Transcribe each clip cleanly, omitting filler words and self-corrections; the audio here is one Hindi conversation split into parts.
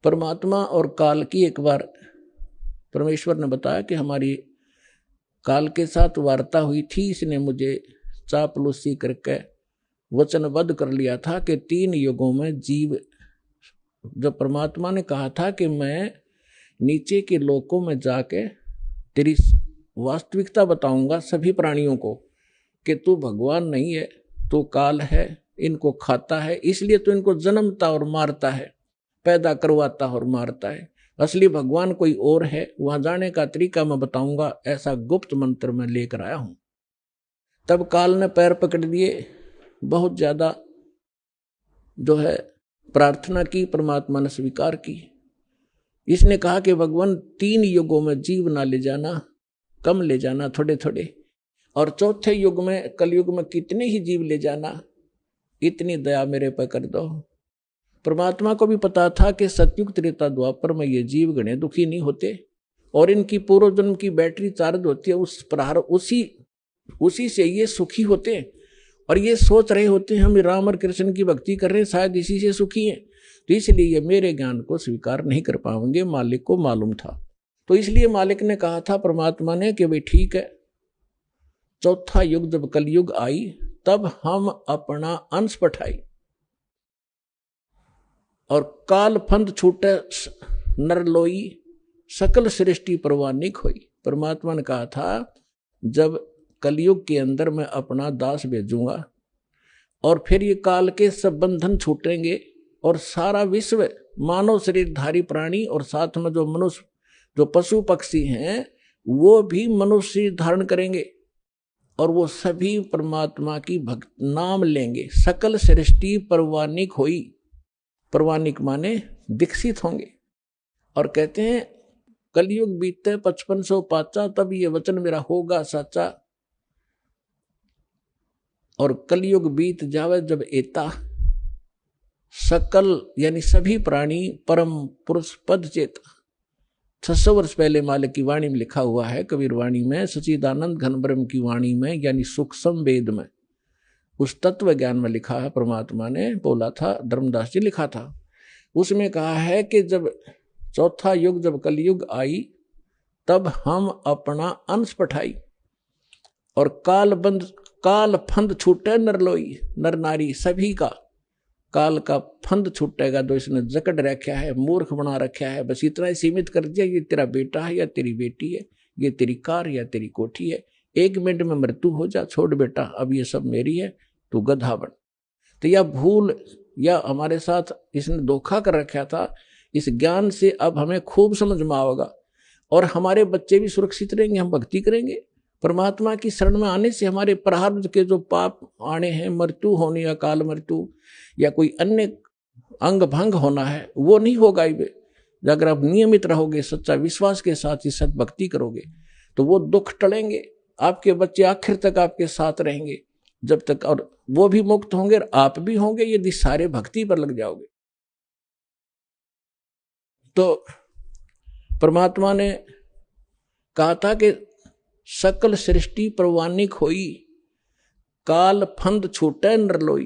परमात्मा और काल की एक बार परमेश्वर ने बताया कि हमारी काल के साथ वार्ता हुई थी, इसने मुझे चापलूसी करके वचनबद्ध कर लिया था कि 3 युगों में जीव, जब परमात्मा ने कहा था कि मैं नीचे के लोकों में जाके तेरी वास्तविकता बताऊंगा सभी प्राणियों को कि तू भगवान नहीं है, तू काल है, इनको खाता है, इसलिए तो इनको जन्मता और मारता है, पैदा करवाता और मारता है, असली भगवान कोई और है, वहां जाने का तरीका मैं बताऊंगा, ऐसा गुप्त मंत्र मैं लेकर आया हूं। तब काल ने पैर पकड़ दिए, बहुत ज्यादा जो है प्रार्थना की, परमात्मा ने स्वीकार की। इसने कहा कि भगवान 3 युगों में जीव ना ले जाना, कम ले जाना, थोड़े थोड़े, और चौथे युग में, कलयुग में कितने ही जीव ले जाना, इतनी दया मेरे पर कर दो। परमात्मा को भी पता था कि सतयुग त्रेता द्वापर में ये जीव गणे दुखी नहीं होते और इनकी पूर्व जन्म की बैटरी चार्ज होती है, उस प्रहार उसी से ये सुखी होते और ये सोच रहे होते हैं हम राम और कृष्ण की भक्ति कर रहे हैं, शायद इसी से सुखी हैं, तो इसलिए ये मेरे ज्ञान को स्वीकार नहीं कर पाएंगे। मालिक को मालूम था, तो इसलिए मालिक ने कहा था परमात्मा ने कि भाई ठीक है, चौथा युग जब कलयुग आई तब हम अपना अंश पठाई और काल फंद छूटे नरलोई, सकल सृष्टि परवानिक हुई। परमात्मा ने कहा था जब कलयुग के अंदर मैं अपना दास भेजूंगा और फिर ये काल के सब बंधन छूटेंगे और सारा विश्व मानव शरीरधारी प्राणी और साथ में जो मनुष्य, जो पशु पक्षी हैं, वो भी मनुष्य धारण करेंगे और वो सभी परमात्मा की भक्त नाम लेंगे। सकल सृष्टि परवानिक हुई, परवानिक माने विकसित होंगे। और कहते हैं कलयुग बीते 5500 पाचा, तब ये वचन मेरा होगा सच्चा। और कलयुग बीत जावे जब एता, सकल यानी सभी प्राणी परम पुरुष पद चेता। 600 वर्ष पहले मालिक की वाणी में लिखा हुआ है, कबीर वाणी में, सच्चिदानंद घन ब्रह्म की वाणी में, यानी सूक्ष्म वेद में, उस तत्व ज्ञान में लिखा है, परमात्मा ने बोला था, धर्मदास जी लिखा था, उसमें कहा है कि जब चौथा युग जब कलयुग आई तब हम अपना अंश पठाई और काल फंद छूटे नरलोई, नर नारी सभी का काल का फंद छूटेगा, तो इसने जकड़ रखा है, मूर्ख बना रखा है, बस इतना ही सीमित कर दिया, ये तेरा बेटा है या तेरी बेटी है, ये तेरी कार या तेरी कोठी है, 1 मिनट में मृत्यु हो जा, छोड़ बेटा, अब ये सब मेरी है, तू गधा बन। तो यह भूल या हमारे साथ इसने धोखा कर रखा था, इस ज्ञान से अब हमें खूब समझ में आएगा और हमारे बच्चे भी सुरक्षित रहेंगे, हम भक्ति करेंगे। परमात्मा की शरण में आने से हमारे प्रारब्ध के जो पाप आने हैं, मृत्यु होनी, अकाल मृत्यु या कोई अन्य अंग भंग होना है, वो नहीं होगा। अगर आप नियमित रहोगे, सच्चा विश्वास के साथ ही सत भक्ति करोगे, तो वो दुख टलेंगे, आपके बच्चे आखिर तक आपके साथ रहेंगे जब तक, और वो भी मुक्त होंगे और आप भी होंगे, यदि सारे भक्ति पर लग जाओगे। तो परमात्मा ने कहा था कि सकल सृष्टि परवानिक होई, काल फंद छूटे नरलोई,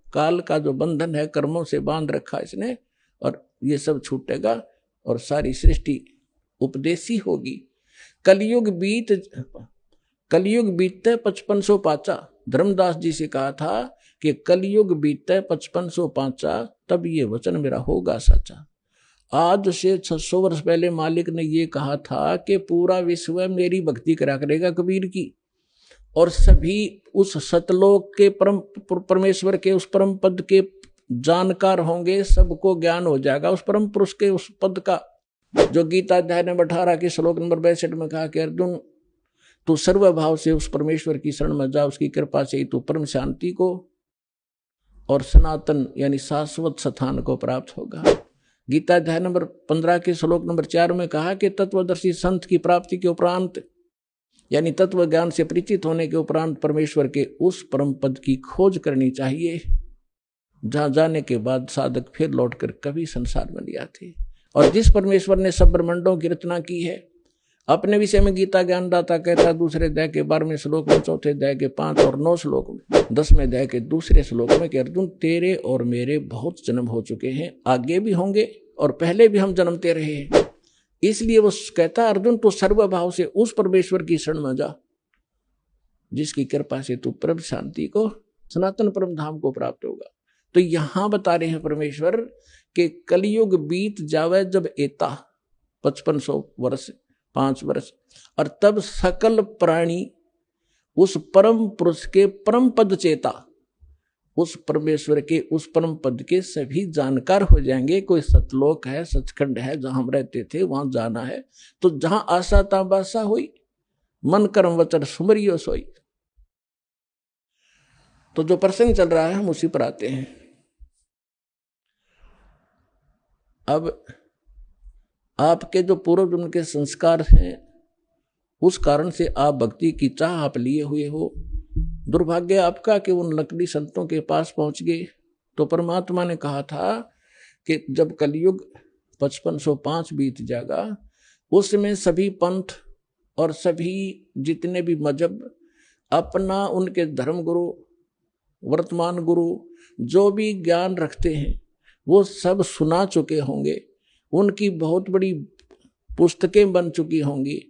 काल का जो बंधन है, कर्मों से बांध रखा इसने, और ये सब छूटेगा और सारी सृष्टि उपदेशी होगी। कलयुग बीते 5500 पाचा, धर्मदास जी से कहा था कि कलयुग बीते 5500 पाचा, तब ये वचन मेरा होगा सच्चा। आज से 600 वर्ष पहले मालिक ने ये कहा था कि पूरा विश्व मेरी भक्ति करा करेगा कबीर की, और सभी उस सतलोक के परम परमेश्वर के उस परम पद के जानकार होंगे, सबको ज्ञान हो जाएगा उस परम पुरुष के उस पद का, जो गीता अध्याय नंबर 18 के श्लोक नंबर 62 में कहा कि अर्जुन तू सर्वभाव से उस परमेश्वर की शरण में जा, उसकी कृपा से ही तू परम शांति को और सनातन यानी शाश्वत स्थान को प्राप्त होगा। गीता अध्याय नंबर 15 के श्लोक नंबर 4 में कहा कि तत्वदर्शी संत की प्राप्ति के उपरांत यानी तत्व ज्ञान से परिचित होने के उपरांत परमेश्वर के उस परम पद की खोज करनी चाहिए, जहां जाने के बाद साधक फिर लौटकर कभी संसार में नहीं आते। और जिस परमेश्वर ने सब ब्रह्मांडों की रचना की है, अपने विषय में गीता ज्ञानदाता कहता है 2 अध्याय के 12वें श्लोक में, 4 अध्याय के 5 और 9 श्लोक में, 10वें अध्याय के 2 श्लोक में कि अर्जुन तेरे और मेरे बहुत जन्म हो चुके हैं, आगे भी होंगे और पहले भी हम जन्मते रहे हैं। इसलिए वो कहता अर्जुन तो सर्वभाव से उस परमेश्वर की शरण में जा जिसकी कृपा से तू परम शांति को, सनातन परम धाम को प्राप्त होगा। तो यहां बता रहे हैं परमेश्वर कि कलयुग बीत जावे जब एता 5500 वर्ष 5 वर्ष, और तब सकल प्राणी उस परम पुरुष के परम पद चेता, उस परमेश्वर के उस परम पद के सभी जानकार हो जाएंगे। कोई सतलोक है, सचखंड है जहां हम रहते थे, वहां जाना है। तो जहां आशा ताबासा हुई, मन कर्म वचन सुमरियो सोई। तो जो प्रसंग चल रहा है हम उसी पर आते हैं। अब आपके जो पूर्व जन्म के संस्कार हैं उस कारण से आप भक्ति की चाह आप लिए हुए हो। दुर्भाग्य आपका कि उन नकली संतों के पास पहुंच गए। तो परमात्मा ने कहा था कि जब कलयुग 5505 बीत जाएगा, उसमें सभी पंथ और सभी जितने भी मजहब अपना उनके धर्म गुरु, वर्तमान गुरु जो भी ज्ञान रखते हैं वो सब सुना चुके होंगे, उनकी बहुत बड़ी पुस्तकें बन चुकी होंगी।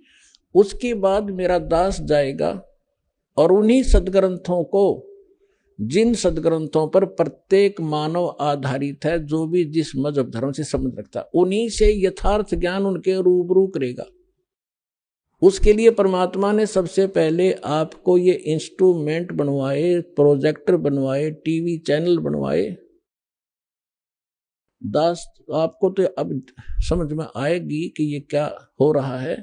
उसके बाद मेरा दास जाएगा और उन्हीं सदग्रंथों को, जिन सदग्रंथों पर प्रत्येक मानव आधारित है, जो भी जिस मजहब धर्म से संबंध रखता है, उन्हीं से यथार्थ ज्ञान उनके रूबरू करेगा। उसके लिए परमात्मा ने सबसे पहले आपको ये इंस्ट्रूमेंट बनवाए, प्रोजेक्टर बनवाए, टीवी चैनल बनवाए। दास आपको तो अब समझ में आएगी कि ये क्या हो रहा है,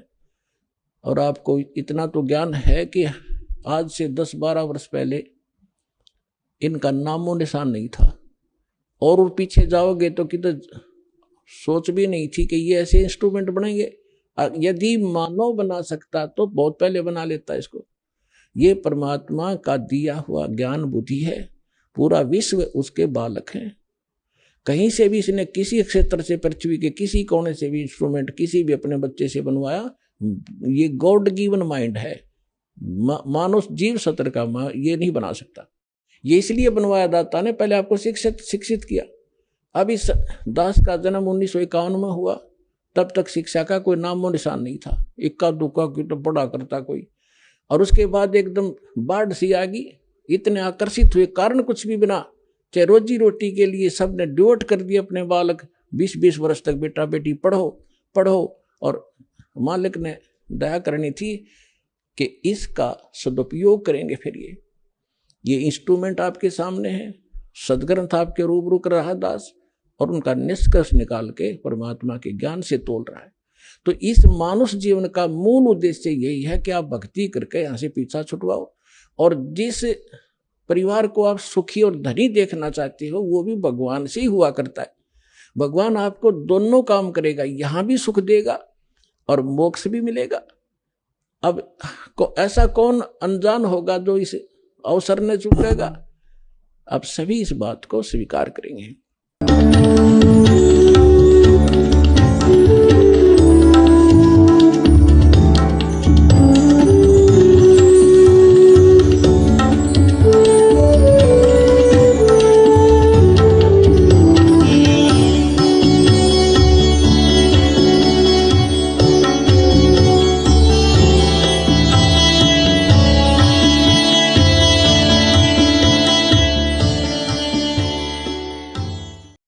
और आपको इतना तो ज्ञान है कि आज से 10-12 वर्ष पहले इनका नामो निशान नहीं था, और पीछे जाओगे तो किधर सोच भी नहीं थी कि ये ऐसे इंस्ट्रूमेंट बनेंगे। यदि मानव बना सकता तो बहुत पहले बना लेता इसको। ये परमात्मा का दिया हुआ ज्ञान बुद्धि है, पूरा विश्व उसके बालक हैं। कहीं से भी इसने किसी क्षेत्र से, पृथ्वी के किसी कोने से भी इंस्ट्रूमेंट किसी भी अपने बच्चे से बनवाया, ये गॉड गिवन माइंड है। मानव जीव सत्र का ये नहीं बना सकता। ये इसलिए बनवाया दाता ने, पहले आपको शिक्षित किया। अब इस दास का जन्म 1951 में हुआ, तब तक शिक्षा का कोई नामो निशान नहीं था। इक्का दुक्का की तो पढ़ा करता कोई, और उसके बाद एकदम बाढ़ सी आ गई। इतने आकर्षित हुए, कारण कुछ भी बिना, चाहे रोजी रोटी के लिए सब ने डिवोट कर दिए अपने बालक। 20-20 वर्ष तक बेटा बेटी पढ़ो पढ़ो, और मालिक ने दया करनी थी कि इसका सदुपयोग करेंगे। फिर ये इंस्ट्रूमेंट आपके सामने है, सदग्रंथ आपके रूबरू कर रहा दास, और उनका निष्कर्ष निकाल के परमात्मा के ज्ञान से तोल रहा है। तो इस मानुष जीवन का मूल उद्देश्य यही है कि आप भक्ति करके यहाँ से पीछा छुटवाओ, और जिस परिवार को आप सुखी और धनी देखना चाहते हो वो भी भगवान से ही हुआ करता है। भगवान आपको दोनों काम करेगा, यहाँ भी सुख देगा और मोक्ष भी मिलेगा। अब ऐसा कौन अनजान होगा जो इस अवसर ने चूकेगा? अब सभी इस बात को स्वीकार करेंगे।